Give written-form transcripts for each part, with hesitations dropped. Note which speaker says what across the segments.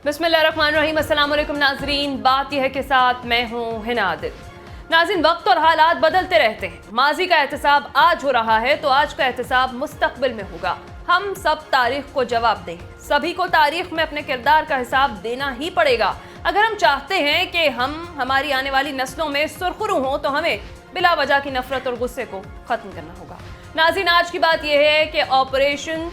Speaker 1: बिस्मिल्लाहिर्रहमानिर्रहीम। अस्सलाम वालेकुम नाजरीन, बात यह है कि साथ मैं हूँ हिना आदिल। नाज़रीन, वक्त और हालात बदलते रहते हैं। माजी का एहतसाब आज हो रहा है तो आज का एहतसाब मुस्तकबिल में होगा। हम सब तारीख को जवाब दें। सभी को तारीख में अपने किरदार का हिसाब देना ही पड़ेगा। अगर हम चाहते हैं कि हमारी आने वाली नस्लों में सुरखरू हों तो हमें बिला वजह की नफरत और गुस्से को खत्म करना होगा। नाज़रीन, आज की बात यह है कि ऑपरेशन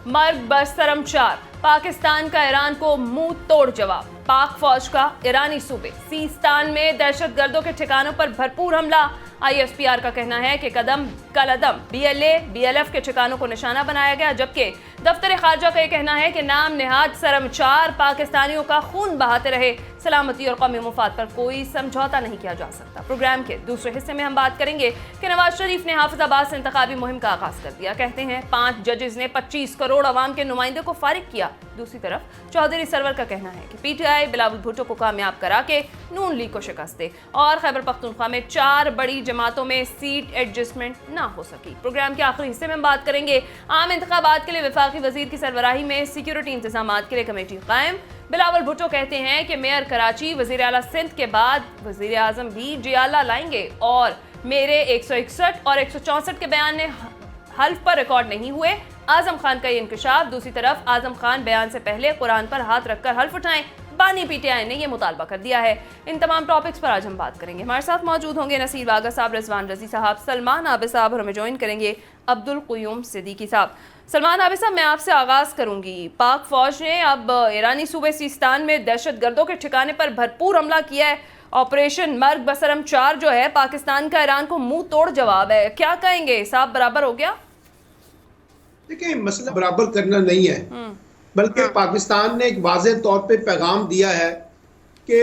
Speaker 1: मर्ग बरसरम 4, पाकिस्तान का ईरान को मुंह तोड़ जवाब। पाक फौज का ईरानी सूबे सीस्तान में दहशतगर्दों के ठिकानों पर भरपूर हमला। ISPR का कहना है कि कलअदम BLA BLF के ठिकानों को निशाना बनाया गया, जबकि दफ्तर खारजा का यह कहना है कि नाम नेहाद सरम 4 पाकिस्तानियों का खून बहाते रहे। सलामती और कौमी मुफाद पर कोई समझौता नहीं किया जा सकता। प्रोग्राम के दूसरे हिस्से में हम बात करेंगे कि नवाज शरीफ ने हाफिजाबाद से इंतखाबी मुहिम का आगाज कर दिया। कहते हैं 5 जजेस ने 25 करोड़ अवाम के नुमाइंदे को फारिग किया। दूसरी तरफ चौधरी सरवर का कहना है कि PTI बिलावल भुट्टो को कामयाब करा के नून लीग को शिकस्त दे। और खैबर पख्तूनख्वा में 4 बड़ी जमातों में सीट एडजस्टमेंट ना हो सकी। प्रोग्राम के आखिरी हिस्से में हम बात करेंगे आम इंतखाबात के लिए वफाकी वजीर की सरबराही में सिक्योरिटी इंतजामात के लिए कमेटी कायम। बिलावल भुट्टो कहते हैं कि मेयर कराची वजीर आला सिंध के बाद वजीर आजम भी जियाला लाएंगे और मेरे 161 और 164 के बयान ने हल्फ पर रिकॉर्ड नहीं हुए। आजम खान का ये इंकशाफ। दूसरी तरफ आजम खान बयान से पहले कुरान पर हाथ रखकर हल्फ उठाएं, बानी PTI ने यह मुतालबा कर दिया है। इन तमाम टॉपिक्स पर आज हम बात करेंगे। हमारे साथ मौजूद होंगे नसीर वागा साहब, रिजवान रजी साहब, सलमान आबिद साहब और हमें ज्वाइन करेंगे अब्दुल क़ुयूम सिद्दीकी साहब। सलमान आबिद साहब, मैं आपसे आगाज़ करूंगी। पाक फौज ने अब ईरानी सूबे सीस्तान में दहशतगर्दों के ठिकाने पर भरपूर हमला किया है। ऑपरेशन मर्ग बसरम 4 जो है, पाकिस्तान का ईरान को मुंह तोड़ जवाब है। क्या कहेंगे, हिसाब बराबर हो गया?
Speaker 2: देखिए, मसला बराबर करना नहीं है, बल्कि पाकिस्तान ने एक वाज़ेह तौर पे पैगाम दिया है कि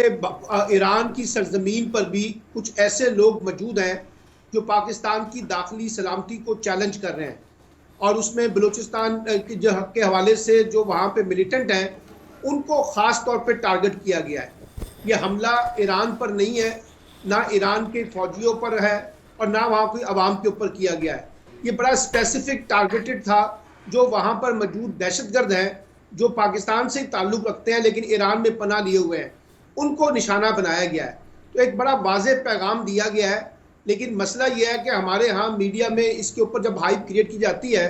Speaker 2: ईरान की सरजमीन पर भी कुछ ऐसे लोग मौजूद हैं जो पाकिस्तान की दाखिली सलामती को चैलेंज कर रहे हैं, और उसमें बलूचिस्तान के हवाले से जो वहाँ पे मिलिटेंट हैं उनको ख़ास तौर पे टारगेट किया गया है। ये हमला ईरान पर नहीं है, ना ईरान के फौजियों पर है और ना वहाँ कोई अवाम के ऊपर किया गया है। ये बड़ा स्पेसिफिक टारगेटेड था। जो वहाँ पर मौजूद दहशतगर्द हैं जो पाकिस्तान से ताल्लुक़ रखते हैं लेकिन ईरान में पनाह लिए हुए हैं, उनको निशाना बनाया गया है। तो एक बड़ा वाज़ेह पैगाम दिया गया है। लेकिन मसला ये है कि हमारे यहाँ मीडिया में इसके ऊपर जब हाइप क्रिएट की जाती है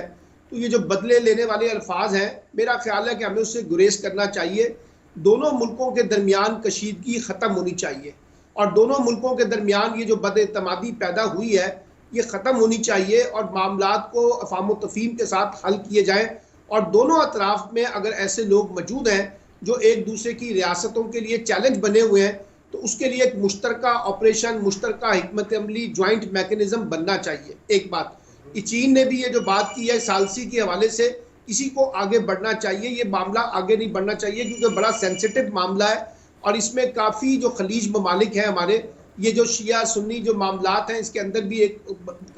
Speaker 2: तो ये जो बदले लेने वाले अल्फाज हैं, मेरा ख्याल है कि हमें उससे गुरेज करना चाहिए। दोनों मुल्कों के दरमियान कशीदगी ख़त्म होनी चाहिए और दोनों मुल्कों के दरमियान ये जो बदएतमादी पैदा हुई है ये ख़त्म होनी चाहिए और मामलात को अफ़ाम तफ़हीम के साथ हल किए जाएँ। और दोनों अतराफ़ में अगर ऐसे लोग मौजूद हैं जो एक दूसरे की रियासतों के लिए चैलेंज बने हुए हैं तो उसके लिए एक मुश्तरका ऑपरेशन, मुश्तरका हिकमत अमली, जॉइंट मैकेनिज़्म बनना चाहिए। एक बात, चीन ने भी ये जो बात की है सालसी के हवाले से, किसी को आगे बढ़ना चाहिए। ये मामला आगे नहीं बढ़ना चाहिए क्योंकि बड़ा सेंसिटिव मामला है और इसमें काफ़ी जो खलीज ममालिक हैं हमारे, ये जो शिया सुन्नी जो मामलात हैं, इसके अंदर भी एक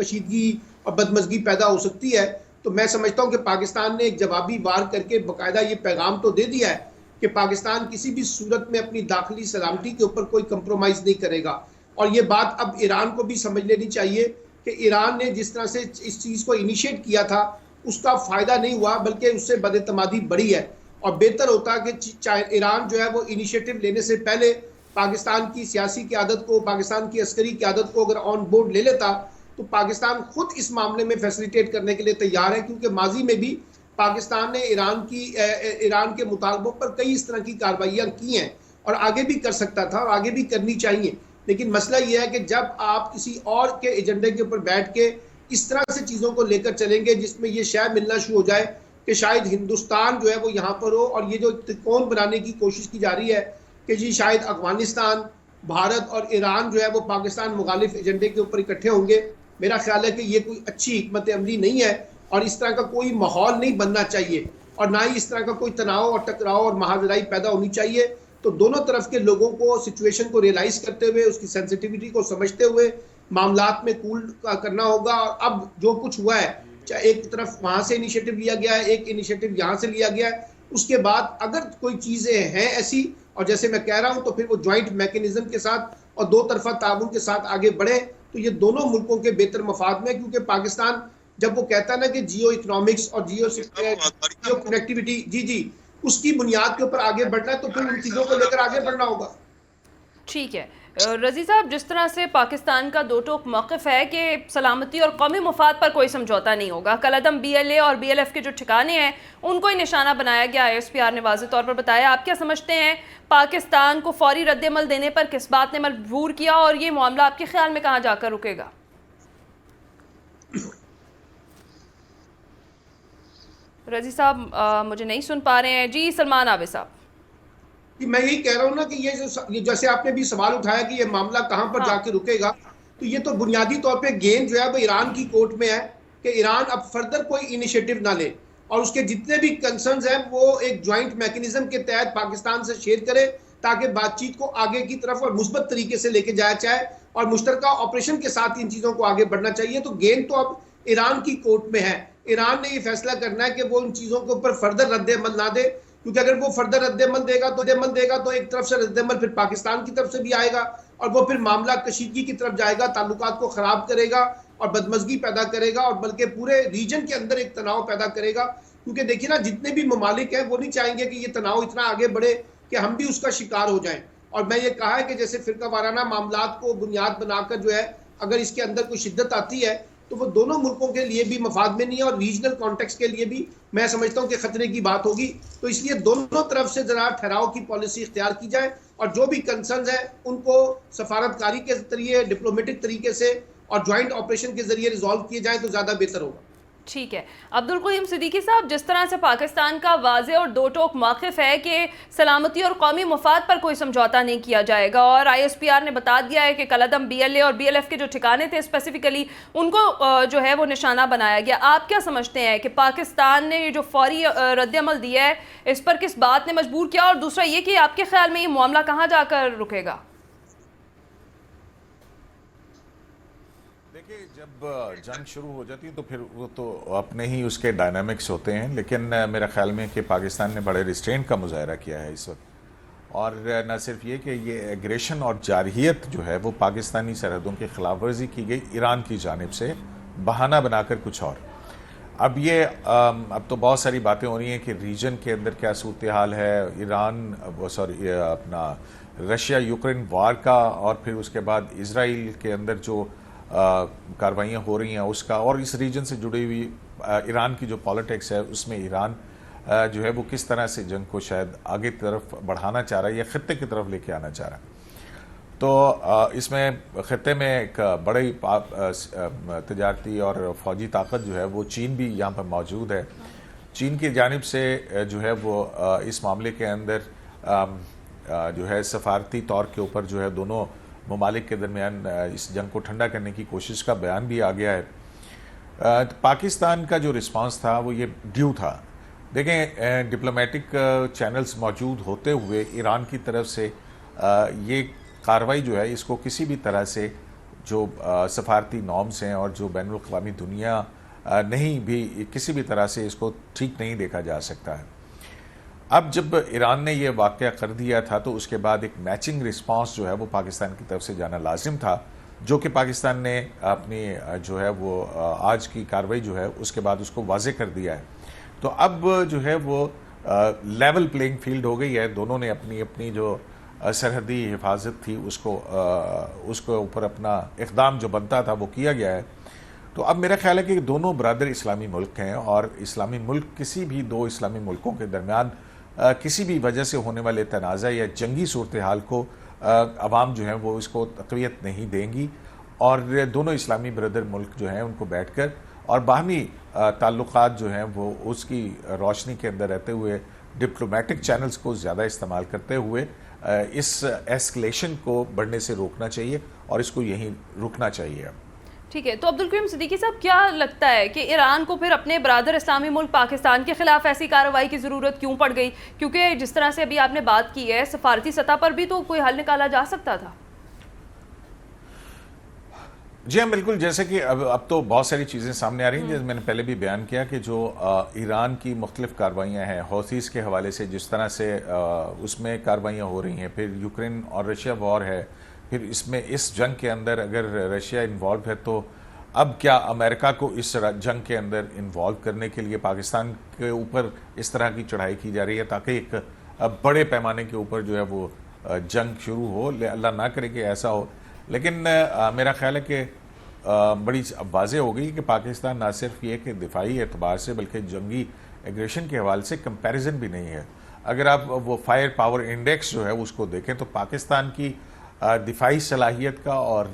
Speaker 2: कशीदगी और बदमज़गी पैदा हो सकती है। तो मैं समझता हूँ कि पाकिस्तान ने एक जवाबी वार करके बाकायदा ये पैगाम तो दे दिया है कि पाकिस्तान किसी भी सूरत में अपनी दाखिली सलामती के ऊपर कोई कंप्रोमाइज़ नहीं करेगा। और ये बात अब ईरान को भी समझ लेनी चाहिए कि ईरान ने जिस तरह से इस चीज़ को इनिशिएट किया था उसका फ़ायदा नहीं हुआ, बल्कि उससे बदएतमादी बढ़ी है। और बेहतर होता कि ईरान जो है वो इनिशिएटिव लेने से पहले पाकिस्तान की सियासी क़यादत को, पाकिस्तान की अस्करी क़यादत को अगर ऑन बोर्ड ले लेता तो पाकिस्तान खुद इस मामले में फैसिलिटेट करने के लिए तैयार है। क्योंकि माजी में भी पाकिस्तान ने ईरान के मुतालबों पर कई इस तरह की कार्रवाइयाँ की हैं और आगे भी कर सकता था और आगे भी करनी चाहिए। लेकिन मसला ये है कि जब आप किसी और के एजेंडे के ऊपर बैठ के इस तरह से चीज़ों को लेकर चलेंगे जिसमें ये शय मिलना शुरू हो जाए कि शायद हिंदुस्तान जो है वो यहाँ पर हो, और ये जो त्रिकोण बनाने की कोशिश की जा रही है कि जी शायद अफगानिस्तान, भारत और ईरान जो है वो पाकिस्तान मुखालिफ एजेंडे के ऊपर इकट्ठे होंगे, मेरा ख्याल है कि ये कोई अच्छी हिकमत अमली नहीं है और इस तरह का कोई माहौल नहीं बनना चाहिए और ना ही इस तरह का कोई तनाव और टकराव और महाजराई पैदा होनी चाहिए। तो दोनों तरफ के लोगों को सिचुएशन को रियलाइज़ करते हुए, उसकी सेंसिटिविटी को समझते हुए मामलात में कूल करना होगा। और अब जो कुछ हुआ है, चाहे एक तरफ वहाँ से इनिशिएटिव लिया गया है, एक इनिशिएटिव यहाँ से लिया गया है, उसके बाद अगर कोई चीज़ें हैं ऐसी, और जैसे मैं कह रहा हूँ, तो फिर वो जॉइंट मैकेनिज्म के साथ और दो तरफा ताउन के साथ आगे बढ़े तो ये दोनों मुल्कों के बेहतर मफाद में। क्योंकि पाकिस्तान जब वो कहता है ना कि जियो इकोनॉमिक्स और जियो कनेक्टिविटी, जी उसकी बुनियाद के ऊपर आगे बढ़ना है, तो फिर उन चीज़ों को लेकर आगे बढ़ना होगा।
Speaker 1: ठीक है। रजी साहब, जिस तरह से पाकिस्तान का दो टोक मौक़िफ़ है कि सलामती और कौमी मफाद पर कोई समझौता नहीं होगा, कलअदम BLA और BLF के जो ठिकाने हैं उनको ही निशाना बनाया गया, ISPR ने वाज़ेह तौर पर बताया। आप क्या समझते हैं, पाकिस्तान को फौरी रद्द-ए-अमल देने पर किस बात ने मजबूर किया और ये मामला आपके ख्याल में कहाँ जाकर रुकेगा? रजी साहब मुझे नहीं सुन पा रहे हैं। जी सलमान आबिद साहब।
Speaker 2: कि मैं यही कह रहा हूँ ना कि ये जैसे आपने भी सवाल उठाया कि ये मामला कहाँ पर जाके रुकेगा, तो ये तो बुनियादी तौर पे गेम जो है वो ईरान की कोर्ट में है कि ईरान अब फर्दर कोई इनिशिएटिव ना ले और उसके जितने भी कंसर्न्स हैं वो एक ज्वाइंट मैकेनिज्म के तहत पाकिस्तान से शेयर करे, ताकि बातचीत को आगे की तरफ और मुस्बत तरीके से लेके जाया जाए और मुश्तरका ऑपरेशन के साथ इन चीज़ों को आगे बढ़ना चाहिए। तो गेम तो अब ईरान की कोर्ट में है। ईरान ने ये फैसला करना है कि वो उन चीज़ों के ऊपर फर्दर रद्द-ए-अमल ना दे, क्योंकि अगर वो फर्दर रद्द-ए-अमल देगा तो एक तरफ से रद्द-ए-अमल फिर पाकिस्तान की तरफ से भी आएगा और वो फिर मामला कशीदगी की तरफ जाएगा, ताल्लुकात को खराब करेगा और बदमज़गी पैदा करेगा और बल्कि पूरे रीजन के अंदर एक तनाव पैदा करेगा। क्योंकि देखिए ना, जितने भी ममालिक हैं वो नहीं चाहेंगे कि ये तनाव इतना आगे बढ़े कि हम भी उसका शिकार हो जाएं। और मैं ये कहा है कि जैसे फिरका वाराना मामलात को बुनियाद बनाकर जो है, अगर इसके अंदर कोई शिद्दत आती है तो वो दोनों मुल्कों के लिए भी मफाद में नहीं है और रीजनल कॉन्टेक्स्ट के लिए भी मैं समझता हूं कि खतरे की बात होगी। तो इसलिए दोनों तरफ से जरा ठहराव की पॉलिसी इख्तियार की जाए और जो भी कंसर्न्स हैं उनको सफारतकारी के जरिए, डिप्लोमेटिक तरीके से और ज्वाइंट ऑपरेशन के जरिए रिजॉल्व किए जाए तो ज़्यादा बेहतर होगा।
Speaker 1: ठीक है। अब्दुल करीम सिद्दीकी साहब, जिस तरह से पाकिस्तान का वाज़ेह और दो टोक मौक़िफ़ है कि सलामती और कौमी मफाद पर कोई समझौता नहीं किया जाएगा और ISPR ने बता दिया है कि कलअदम BLA और BLF के जो ठिकाने थे स्पेसिफिकली उनको जो है वो निशाना बनाया गया, आप क्या समझते हैं कि पाकिस्तान ने ये जो फौरी रद्द-ए-अमल दिया है इस पर किस बात ने मजबूर किया, और दूसरा ये कि आपके ख्याल में ये मामला कहाँ जाकर रुकेगा?
Speaker 3: देखिए, जब जंग शुरू हो जाती है तो फिर वो तो अपने ही उसके डायनामिक्स होते हैं, लेकिन मेरा ख्याल में कि पाकिस्तान ने बड़े रिस्ट्रेंट का मुजाहरा किया है इस वक्त। और न सिर्फ ये कि ये एग्रेशन और जारहियत जो है वो पाकिस्तानी सरहदों की खिलाफ वर्जी की गई ईरान की जानिब से, बहाना बनाकर कुछ और। अब ये अब तो बहुत सारी बातें हो रही हैं कि रीजन के अंदर क्या सूरत हाल है, अपना रशिया यूक्रेन वार का, और फिर उसके बाद इसराइल के अंदर जो कार्रवाइयाँ हो रही हैं उसका, और इस रीजन से जुड़ी हुई ईरान की जो पॉलिटिक्स है उसमें ईरान जो है वो किस तरह से जंग को शायद आगे तरफ बढ़ाना चाह रहा है या ख़त्ते की तरफ लेके आना चाह रहा है। तो इसमें ख़त्ते में एक बड़ी तजारती और फ़ौजी ताकत जो है वो चीन भी यहाँ पर मौजूद है। चीन की जानिब से जो है वो इस मामले के अंदर जो है सफारती तौर के ऊपर जो है दोनों ममालिक के दरमियान इस जंग को ठंडा करने की कोशिश का बयान भी आ गया है। पाकिस्तान का जो रिस्पांस था वो ये ड्यू था। देखें, डिप्लोमेटिक चैनल्स मौजूद होते हुए ईरान की तरफ से ये कार्रवाई जो है इसको किसी भी तरह से जो सफारती नॉर्म्स हैं और जो बैनुल अक़वामी दुनिया नहीं भी किसी भी तरह से इसको ठीक नहीं देखा जा सकता है। अब जब ईरान ने ये वाक़या कर दिया था तो उसके बाद एक मैचिंग रिस्पांस जो है वो पाकिस्तान की तरफ से जाना लाजिम था, जो कि पाकिस्तान ने अपनी जो है वो आज की कार्रवाई जो है उसके बाद उसको वाज़े कर दिया है। तो अब जो है वो लेवल प्लेइंग फील्ड हो गई है, दोनों ने अपनी अपनी जो सरहदी हिफाजत थी उसको ऊपर अपना इक़दाम जो बनता था वो किया गया है। तो अब मेरा ख्याल है कि दोनों बरादर इस्लामी मुल्क हैं और इस्लामी मुल्क किसी भी दो इस्लामी मुल्कों के दरमियान किसी भी वजह से होने वाले तनाज़ा या जंगी सूरत हाल को अवाम जो है वो इसको तक़वियत नहीं देंगी, और दोनों इस्लामी बरदर मुल्क जो हैं उनको बैठ कर और बाहमी ताल्लुक़ात जो हैं वो उसकी रोशनी के अंदर रहते हुए डिप्लोमेटिक चैनल्स को ज़्यादा इस्तेमाल करते हुए इस एस्केलेशन को बढ़ने से रोकना चाहिए और इसको यहीं रुकना चाहिए।
Speaker 1: ठीक है। तो अब्दुल करीम सिद्दीकी साहब, क्या लगता है कि ईरान को फिर अपने बरादर इस्लामी मुल्क पाकिस्तान के खिलाफ ऐसी कार्रवाई की ज़रूरत क्यों पड़ गई? क्योंकि जिस तरह से अभी आपने बात की है, सफारती सतह पर भी तो कोई हल निकाला जा सकता था।
Speaker 3: जी हाँ, बिल्कुल। जैसे कि अब तो बहुत सारी चीज़ें सामने आ रही हैं, जैसे मैंने पहले भी बयान किया कि जो ईरान की मुख्तलिफ कार्रवाइयाँ हैं हौथीज़ के हवाले से, जिस तरह से उसमें कार्रवाइयाँ हो रही हैं, फिर यूक्रेन और रशिया वॉर है, फिर इसमें इस जंग के अंदर अगर रशिया इन्वॉल्व है तो अब क्या अमेरिका को इस जंग के अंदर इन्वॉल्व करने के लिए पाकिस्तान के ऊपर इस तरह की चढ़ाई की जा रही है ताकि एक बड़े पैमाने के ऊपर जो है वो जंग शुरू हो, अल्लाह ना करे कि ऐसा हो। लेकिन मेरा ख्याल है कि बड़ी वाज़ेह हो गई कि पाकिस्तान ना सिर्फ ये कि दिफाई एतबार से बल्कि जंगी एग्रेशन के हवाले से कंपैरिजन भी नहीं है। अगर आप वो फायर पावर इंडेक्स जो है उसको देखें तो पाकिस्तान की दिफाई सलाहियत का और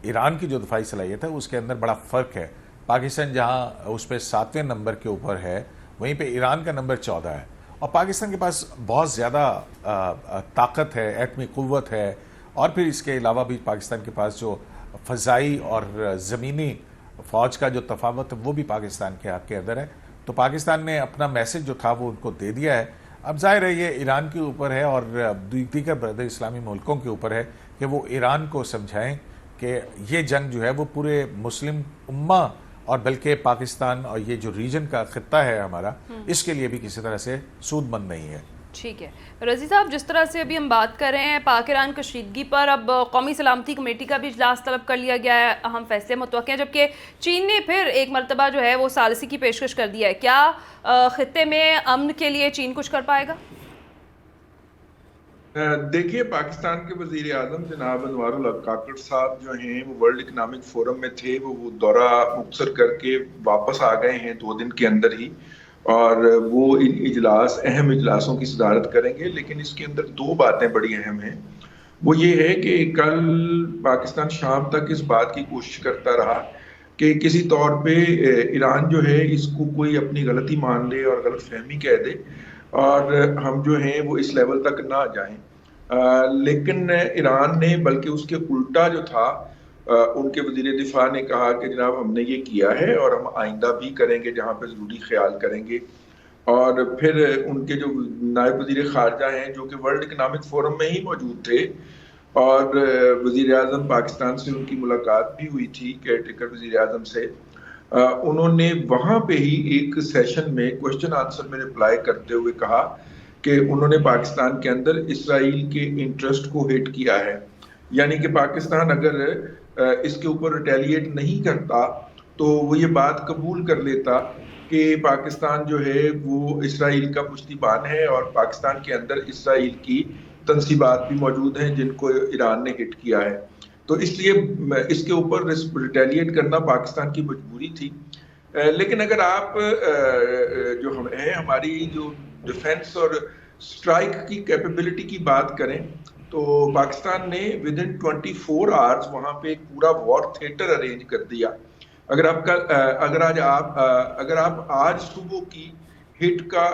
Speaker 3: ईरान की जो दिफाई सलाहियत है उसके अंदर बड़ा फ़र्क है। पाकिस्तान जहाँ उस पर 7वें नंबर के ऊपर है, वहीं पे ईरान का नंबर 14 है। और पाकिस्तान के पास बहुत ज़्यादा ताकत है, एटमी क़ुव्वत है, और फिर इसके अलावा भी पाकिस्तान के पास जो फ़ज़ाई और ज़मीनी फ़ौज का जो तफावत है वो भी पाकिस्तान के हक़ के अंदर है। तो पाकिस्तान ने अपना मैसेज जो था वो उनको दे दिया है। अब ज़ाहिर है ये ईरान के ऊपर है और दीगर बरदर इस्लामी मुल्कों के ऊपर है कि वो ईरान को समझाएं कि ये जंग जो है वो पूरे मुस्लिम उम्मा और बल्कि पाकिस्तान और ये जो रीजन का खित्ता है हमारा, इसके लिए भी किसी तरह से सूदमंद नहीं है।
Speaker 1: ठीक है रज़ी साहब, जिस तरह से अभी हम बात कर रहे हैं पाक ईरान कशीदगी पर, अब कौमी सलामती कमेटी का भी इजलास तलब कर लिया गया है, अहम फैसले मुतवक्के हैं, जबकि चीन ने फिर एक मरतबा जो है वो सालिसी की पेशकश कर दिया है। क्या खित्ते में अमन के लिए चीन कुछ कर पाएगा?
Speaker 4: देखिए, पाकिस्तान के वज़ीर आज़म जनाब अनवारुल हक काकड़ साहब जो हैं वो वर्ल्ड इकनॉमिक फोरम में थे, वो दौरा मुख्तसर करके वापस आ गए हैं 2 दिन के अंदर ही, और वो इन अहम इजलासों की सदारत करेंगे। लेकिन इसके अंदर 2 बातें बड़ी अहम हैं। वो ये है कि कल पाकिस्तान शाम तक इस बात की कोशिश करता रहा कि किसी तौर पे ईरान जो है इसको कोई अपनी गलती मान ले और गलत फहमी कह दे और हम जो हैं वो इस लेवल तक ना जाएं। लेकिन ईरान ने बल्कि उसके उल्टा जो था, उनके वज़ीर दिफा ने कहा कि जनाब हमने ये किया है और हम आइंदा भी करेंगे जहाँ पे ज़रूरी ख्याल करेंगे। और फिर उनके जो नायब वज़ीर ख़ारजा हैं जो कि वर्ल्ड इकनॉमिक फोरम में ही मौजूद थे, और वज़ीर आज़म पाकिस्तान से उनकी मुलाकात भी हुई थी, केयरटेकर वज़ीर आज़म से, उन्होंने वहाँ पे ही एक सेशन में क्वेश्चन आंसर में रिप्लाई करते हुए कहा कि उन्होंने पाकिस्तान के अंदर इसराइल के इंटरेस्ट को हिट किया है। यानी कि पाकिस्तान अगर इसके ऊपर रिटेलिएट नहीं करता तो वो ये बात कबूल कर लेता कि पाकिस्तान जो है वो इसराइल का पुश्तीबान है और पाकिस्तान के अंदर इसराइल की तंसीबात भी मौजूद हैं जिनको ईरान ने हिट किया है। तो इसलिए इसके ऊपर रिटेलिएट करना पाकिस्तान की मजबूरी थी। लेकिन अगर आप जो हम है हमारी जो डिफेंस और स्ट्राइक की कैपेबिलिटी की बात करें तो पाकिस्तान ने विद इन 24 आवर्स वहाँ पे एक पूरा वॉर थिएटर अरेंज कर दिया। अगर आप आज सुबह की हिट का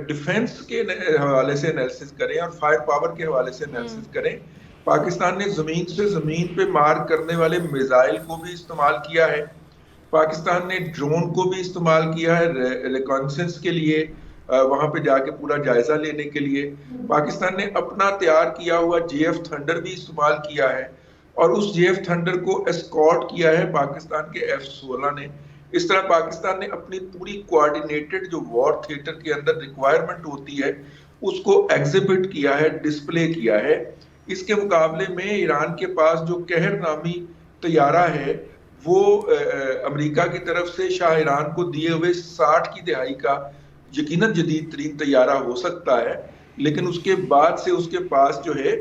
Speaker 4: डिफेंस के हवाले से एनालिसिस करें और फायर पावर के हवाले से एनालिसिस करें, पाकिस्तान ने जमीन से जमीन पे मार करने वाले मिसाइल को भी इस्तेमाल किया है, पाकिस्तान ने ड्रोन को भी इस्तेमाल किया है रिकॉन्सेंस के लिए, वहां पे जाके पूरा जायजा लेने के लिए। पाकिस्तान ने अपना तैयार किया हुआ JF थंडर भी इस्तेमाल किया है और उस JF थंडर को एस्कॉर्ट किया है पाकिस्तान के F-16 ने। इस तरह पाकिस्तान ने अपनी पूरी कोऑर्डिनेटेड जो वॉर थिएटर के अंदर रिक्वायरमेंट होती है उसको एग्जिबिट किया है, डिस्प्ले किया है। इसके मुकाबले में ईरान के पास जो कहर नामी तैयारा है वो अमेरिका की तरफ से शाह ईरान को दिए हुए 60 की दहाई का यकीनन जदीद तरीन तैयारा हो सकता है, लेकिन उसके बाद से उसके पास जो है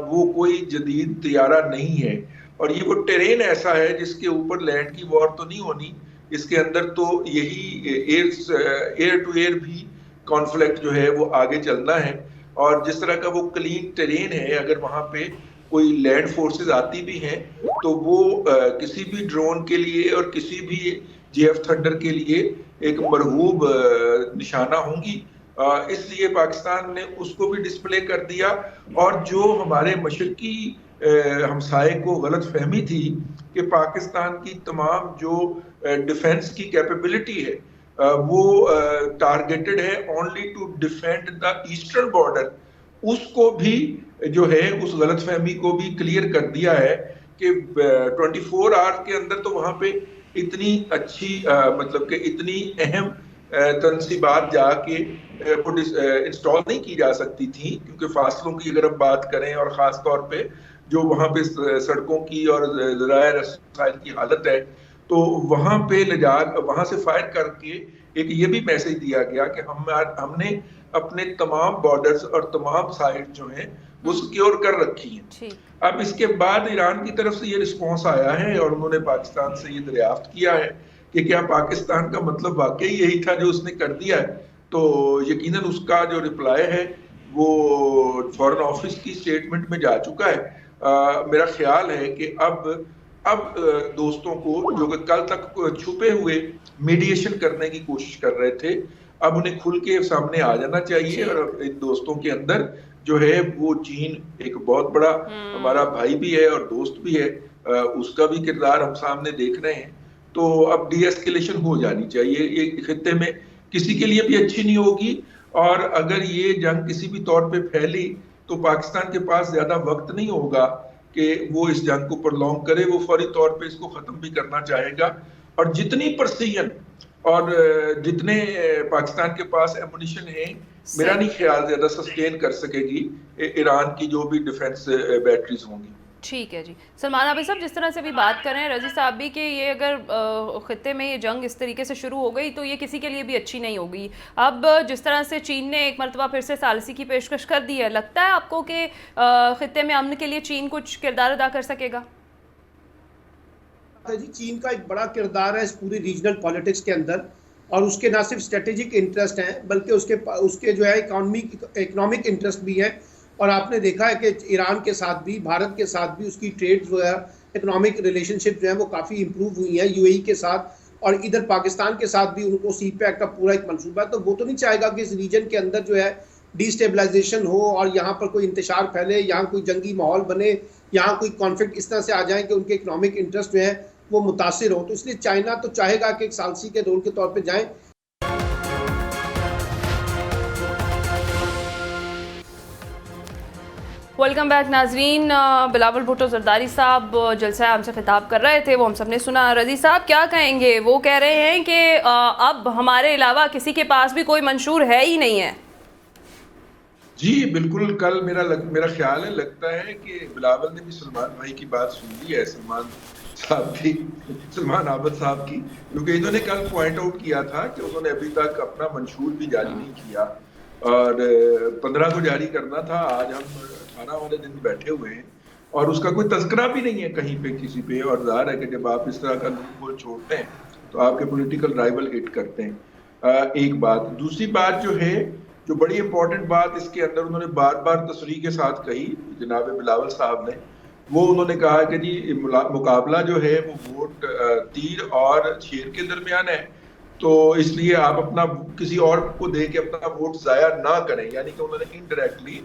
Speaker 4: वो कोई जदीद तैयारा नहीं है। और ये वो टेरेन ऐसा है जिसके ऊपर लैंड की वॉर तो नहीं होनी, इसके अंदर तो यही एयर टू एयर भी कॉन्फ्लिक्ट जो है वो आगे चलना है। और जिस तरह का वो क्लीन टेरेन है, अगर वहाँ पे कोई लैंड फोर्सेस आती भी हैं तो वो किसी भी ड्रोन के लिए और किसी भी JF थंडर के लिए एक मरहूब निशाना होंगी। इसलिए पाकिस्तान ने उसको भी डिस्प्ले कर दिया। और जो हमारे मशरकी हमसाये को गलत फहमी थी कि पाकिस्तान की तमाम जो डिफेंस की कैपेबिलिटी है वो टारगेटेड है only to defend the eastern border, उसको भी जो है उस गलत फहमी को भी क्लियर कर दिया है कि 24 आवर्स के अंदर तो वहाँ पे इतनी अच्छी मतलब कि इतनी अहम तनसीबात जाके इंस्टॉल नहीं की जा सकती थी, क्योंकि फासलों की अगर हम बात करें और ख़ास तौर पे जो वहां पे सड़कों की और ज़राए रसायल की हालत है, तो वहां पे ले जा वहां से फायर करके एक ये भी मैसेज दिया गया कि हमने अपने तमाम बॉर्डर्स और तमाम साइट जो हैं वो सिक्योर कर रखी हैं। अब इसके बाद ईरान की तरफ से ये रिस्पॉन्स आया है और उन्होंने पाकिस्तान से ये दरियाफ्त किया है कि क्या पाकिस्तान का मतलब वाकई यही था जो उसने कर दिया है। तो यकीनन उसका जो रिप्लाई है वो फॉरेन ऑफिस की स्टेटमेंट में जा चुका है। मेरा ख्याल है कि अब दोस्तों को जो कि कल तक छुपे हुए मीडिएशन करने की कोशिश कर रहे थे, अब उन्हें खुल के सामने आ जाना चाहिए। और इन दोस्तों के अंदर जो है वो चीन एक बहुत बड़ा हमारा भाई भी है और दोस्त भी है, उसका भी किरदार हम सामने देख रहे हैं। तो अब डीएस्केलेशन हो जानी चाहिए। ये खित्ते में किसी के लिए भी अच्छी नहीं होगी, और अगर ये जंग किसी भी तौर पे फैली तो पाकिस्तान के पास ज्यादा वक्त नहीं होगा कि वो इस जंग को प्रलॉन्ग करे। वो फौरी तौर पे इसको खत्म भी करना चाहेगा, और जितनी प्रेसिजन और जितने पाकिस्तान के पास एमुनिशन है, मेरा नहीं ख्याल ज्यादा सस्टेन कर सकेगी ईरान की जो भी डिफेंस बैटरीज होंगी।
Speaker 1: ठीक है जी। सलमान आबिद साहब, जिस तरह से भी बात कर रहे हैं रजी साहब भी कि ये अगर खित्ते में ये जंग इस तरीके से शुरू हो गई तो ये किसी के लिए भी अच्छी नहीं होगी। अब जिस तरह से चीन ने एक मरतबा फिर से सालिसी की पेशकश कर दी है, लगता है आपको कि खित्ते में अमन के लिए चीन कुछ किरदार अदा कर सकेगा?
Speaker 2: जी, चीन का एक बड़ा किरदार है इस पूरी रीजनल पॉलिटिक्स के अंदर, और उसके ना सिर्फ स्ट्रेटेजिक इंटरेस्ट हैं बल्कि उसके जो है इकोनॉमिक इंटरेस्ट भी है। और आपने देखा है कि ईरान के साथ भी, भारत के साथ भी उसकी ट्रेड वगैरह, इकोनॉमिक रिलेशनशिप जो है वो काफ़ी इंप्रूव हुई है यूएई के साथ, और इधर पाकिस्तान के साथ भी उनको सीपैक का पूरा एक मंसूबा है। तो वो तो नहीं चाहेगा कि इस रीजन के अंदर जो है डिस्टेबलाइजेशन हो और यहाँ पर कोई इंतशार फैले, यहाँ कोई जंगी माहौल बने, यहाँ कोई कॉन्फ्लिक्ट इस तरह से आ जाए कि उनके इकोनॉमिक इंटरेस्ट जो है वो मुतासिर हो। तो इसलिए चाइना तो चाहेगा कि एक सालसी के रोल के तौर पर जाएँ।
Speaker 1: वेलकम बैक नाजरीन। बिलावल भुट्टो जरदारी साहब जलसा आम से खिताब कर रहे थे, वो हम सब ने सुना। रजी साहब क्या कहेंगे? वो कह रहे हैं कि अब हमारे अलावा किसी के पास भी कोई मंशूर है ही नहीं है।
Speaker 4: जी बिल्कुल, कल मेरा ख्याल है, लगता है कि बिलावल ने भी सलमान भाई की बात सुन ली है, सलमान आबिद साहब की, क्योंकि इन्होंने कल पॉइंट आउट किया था कि उन्होंने अभी तक अपना मंशूर भी जारी नहीं किया और 15 को जारी करना था। आज हम 18 वाले दिन बैठे हुए हैं और उसका कोई तज़किरा भी नहीं है कहीं पे किसी पे। और ज़ाहिर है कि जब आप इस तरह का लूपहोल छोड़ते हैं तो आपके पॉलिटिकल राइवल हिट करते हैं। एक बात। दूसरी बात जो है, जो बड़ी इंपॉर्टेंट बात इसके अंदर उन्होंने बार बार तसरीह के साथ कही जनाब बिलावल साहब ने, वो उन्होंने कहा कि जी मुकाबला जो है वो वोट तीर और शेर के दरमियान है, तो इसलिए आप अपना किसी और को दे के अपना वोट जाया ना करें। यानी कि उन्होंने इनडायरेक्टली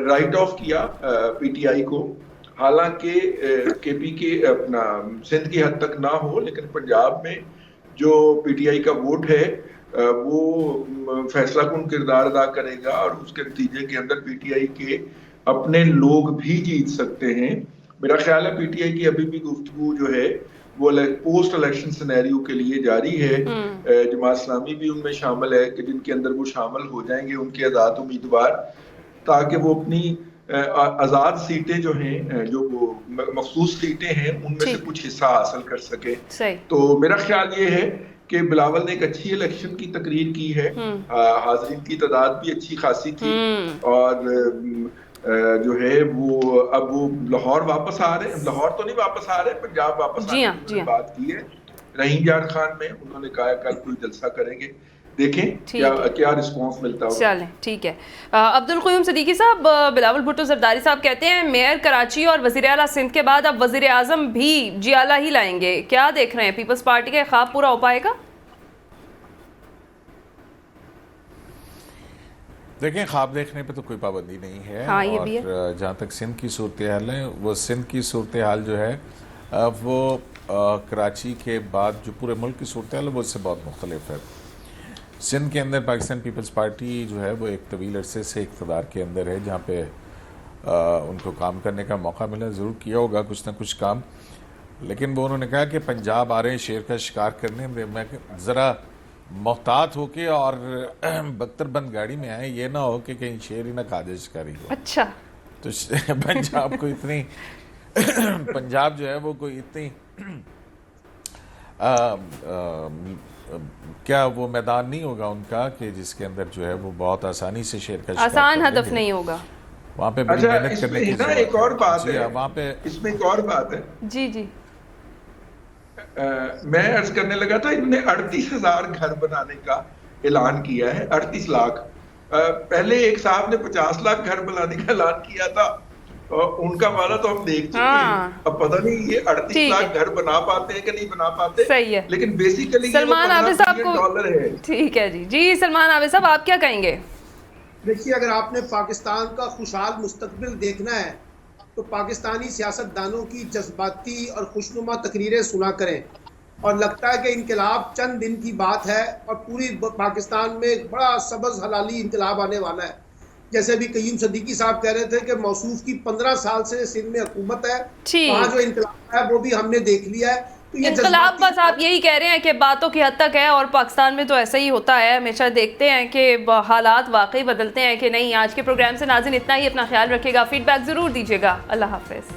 Speaker 4: राइट ऑफ किया पीटीआई को। हालांकि केपी के अपना सिंध की हद तक ना हो, लेकिन पंजाब में जो पीटीआई का वोट है वो फैसला कुन किरदार अदा करेगा और उसके नतीजे के अंदर पीटीआई के अपने लोग भी जीत सकते हैं। मेरा ख्याल है पीटीआई की अभी भी गुफ्तगू जो है वो पोस्ट इलेक्शन सिनेरियो के लिए जारी है। जमात इस्लामी भी उनमें शामिल है कि जिनके अंदर वो शामिल हो जाएंगे उनके आज़ाद उम्मीदवार, ताकि वो अपनी आज़ाद सीटें जो हैं, जो वो मखसूस सीटें हैं, उनमें से कुछ हिस्सा हासिल कर सके। तो मेरा ख्याल ये है कि बिलावल ने एक अच्छी इलेक्शन की तकरीर की है, हाज़रीन की तादाद भी अच्छी खासी थी, और जो है वो अब वो लाहौर वापस आ रहे हैं, लाहौर तो नहीं वापस आ रहे, पंजाब वापस आने की बात की है रहीम यार खान में। उन्होंने कहा कल कोई जलसा करेंगे, देखें क्या रिस्पांस मिलता है।
Speaker 1: चलें, ठीक है। अब्दुल क़य्यूम सिद्दीकी साहब, बिलावल भुट्टो जरदारी साहब कहते हैं मेयर कराची और वज़ीर आला सिंध के बाद अब वज़ीर आज़म भी जियाला ही लाएंगे। क्या देख रहे हैं, पीपल्स पार्टी का ख्वाब पूरा हो पाएगा?
Speaker 3: देखें, ख्वाब देखने पे तो कोई पाबंदी नहीं है।
Speaker 1: हाँ, ये भी है।
Speaker 3: और जहाँ तक सिंध की सूरत हाल है, वो सिंध की सूरत हाल जो है वो कराची के बाद जो पूरे मुल्क की सूरत हाल है वो उससे बहुत मुख्तलिफ है। सिंध के अंदर पाकिस्तान पीपल्स पार्टी जो है वो एक तवील अरसे से इक़्तिदार के अंदर है, जहाँ पे उनको काम करने का मौका मिला, ज़रूर किया होगा कुछ ना कुछ काम। लेकिन वो उन्होंने कहा कि पंजाब आ रहे हैं शेर का शिकार करने में, मैं ज़रा मोहतात होके और बख्तरबंद गाड़ी में आए, ये ना हो कि कहीं शेर ही ना खादे शिकारी हो।
Speaker 1: अच्छा।
Speaker 3: तो पंजाब को इतनी पंजाब जो है वो कोई इतनी क्या वो मैदान नहीं होगा उनका कि जिसके अंदर जो है वो बहुत आसानी से शेर का शिकार
Speaker 1: आसान
Speaker 3: कर
Speaker 1: हदफ
Speaker 3: देंगे।
Speaker 1: नहीं होगा।
Speaker 3: वहाँ पे बड़ी
Speaker 4: अच्छा,
Speaker 3: मेहनत करने की
Speaker 4: इसमें ना
Speaker 3: जरूरत
Speaker 4: एक और बात
Speaker 3: जी
Speaker 4: है,
Speaker 3: हाँ, वहाँ पे
Speaker 4: इसमें एक और बात है।
Speaker 1: जी जी।
Speaker 4: मैं अर्ज करने लगा था, इन्होंने 38,000 घर बनाने का ऐलान किया है, 38 लाख। पहले एक साहब ने 50 लाख घर बनाने का ऐलान किया था, उनका वाला तो हम देख चुके हैं। अब पता नहीं ये 38 लाख घर बना पाते हैं कि नहीं बना पाते।
Speaker 1: सही है,
Speaker 4: लेकिन बेसिकली
Speaker 1: सलमान आबिद साहब को
Speaker 4: डॉलर है।
Speaker 1: ठीक है जी। जी सलमान आबिद साहब, आप क्या कहेंगे?
Speaker 2: देखिए, अगर आपने पाकिस्तान का खुशहाल मुस्तकबिल देखना है तो पाकिस्तानी सियासतदानों की जज्बाती और खुशनुमा तकरीरें सुना करें। और लगता है कि इनकलाब चंद दिन की बात है और पूरी पाकिस्तान में एक बड़ा सबज हलाली इनकलाब आने वाला है। जैसे अभी कय्यूम सिद्दीकी साहब कह रहे थे कि मौसूफ की 15 साल से सिंध में हुकूमत है, वहाँ जो इनकलाब है वो भी हमने देख लिया है। तो ये
Speaker 1: इनकलाब बस आप यही कह रहे हैं कि बातों की हद तक है, और पाकिस्तान में तो ऐसा ही होता है हमेशा। देखते हैं कि हालात वाकई बदलते हैं कि नहीं। आज के प्रोग्राम से नाज़रीन इतना ही। अपना ख्याल रखिएगा, फीडबैक ज़रूर दीजिएगा। अल्लाह हाफ़िज़।